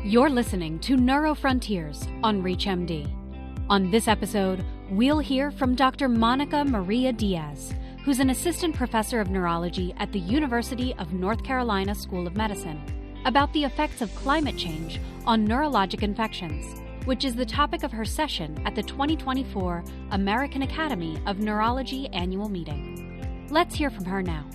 You're listening to Neurofrontiers on ReachMD. On this episode, we'll hear from Dr. Monica Maria Diaz, who's an assistant professor of neurology at the University of North Carolina School of Medicine, about the effects of climate change on neurologic infections, which is the topic of her session at the 2024 American Academy of Neurology annual meeting. Let's hear from her now.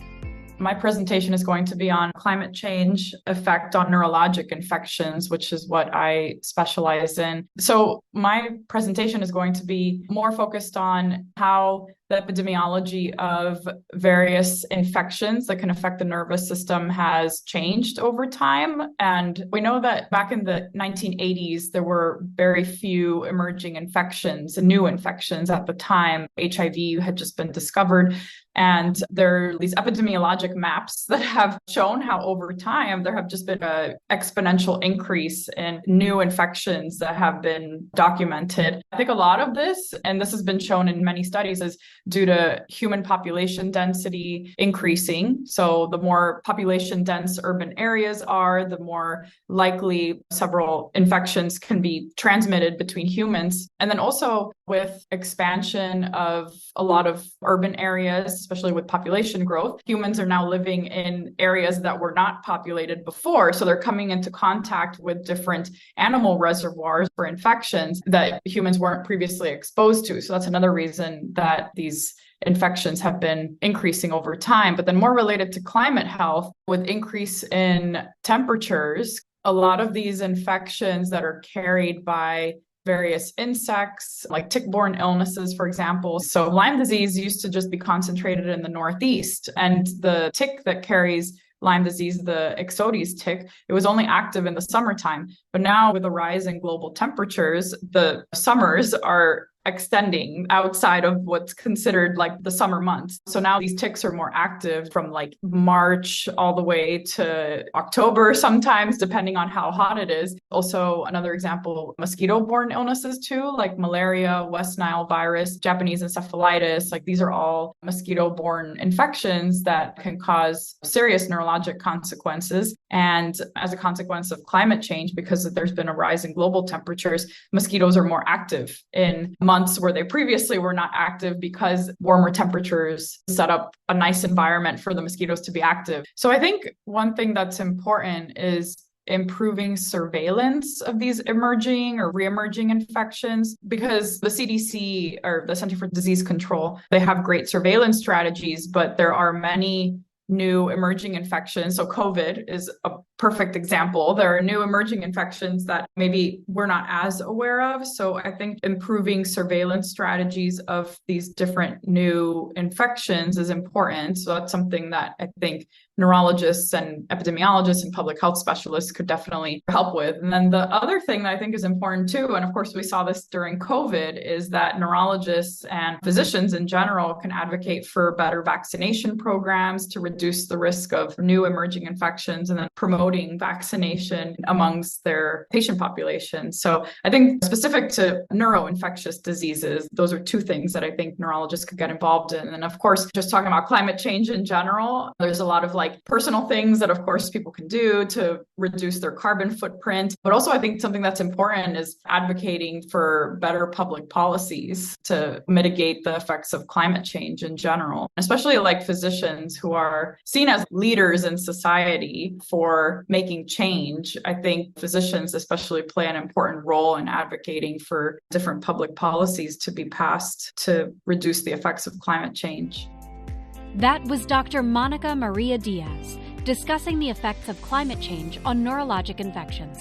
My presentation is going to be on climate change effect on neurologic infections, which is what I specialize in. So my presentation is going to be more focused on how the epidemiology of various infections that can affect the nervous system has changed over time. And we know that back in the 1980s, there were very few emerging infections, new infections at the time. HIV had just been discovered. And there are these epidemiologic maps that have shown how over time there have just been an exponential increase in new infections that have been documented. I think a lot of this, and this has been shown in many studies, is due to human population density increasing. So the more population dense urban areas are, the more likely several infections can be transmitted between humans. And then also with expansion of a lot of urban areas, especially with population growth, humans are now living in areas that were not populated before. So they're coming into contact with different animal reservoirs for infections that humans weren't previously exposed to. So that's another reason that these infections have been increasing over time. But then more related to climate health, with increase in temperatures, a lot of these infections that are carried by various insects, like tick-borne illnesses, for example. So Lyme disease used to just be concentrated in the Northeast, and the tick that carries Lyme disease, the Ixodes tick, it was only active in the summertime. But now with the rise in global temperatures, the summers are extending outside of what's considered like the summer months. So now these ticks are more active from like March all the way to October sometimes, depending on how hot it is. Also, another example, mosquito-borne illnesses too, like malaria, West Nile virus, Japanese encephalitis. Like these are all mosquito-borne infections that can cause serious neurologic consequences. And as a consequence of climate change, because there's been a rise in global temperatures, mosquitoes are more active in months where they previously were not active because warmer temperatures set up a nice environment for the mosquitoes to be active. So I think one thing that's important is improving surveillance of these emerging or re-emerging infections, because the CDC, or the Center for Disease Control, they have great surveillance strategies, but there are many new emerging infections. So COVID is a perfect example. There are new emerging infections that maybe we're not as aware of. So I think improving surveillance strategies of these different new infections is important. So that's something that I think neurologists and epidemiologists and public health specialists could definitely help with. And then the other thing that I think is important too, and of course we saw this during COVID, is that neurologists and physicians in general can advocate for better vaccination programs to reduce the risk of new emerging infections, and then promoting vaccination amongst their patient population. So I think specific to neuroinfectious diseases, those are two things that I think neurologists could get involved in. And of course, just talking about climate change in general, there's a lot of like personal things that of course people can do to reduce their carbon footprint. But also I think something that's important is advocating for better public policies to mitigate the effects of climate change in general, especially like physicians who are seen as leaders in society for making change. I think physicians especially play an important role in advocating for different public policies to be passed to reduce the effects of climate change. That was Dr. Monica Maria Diaz discussing the effects of climate change on neurologic infections.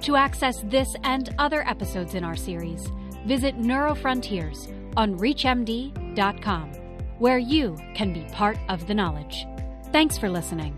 To access this and other episodes in our series, visit Neurofrontiers on ReachMD.com, where you can be part of the knowledge. Thanks for listening.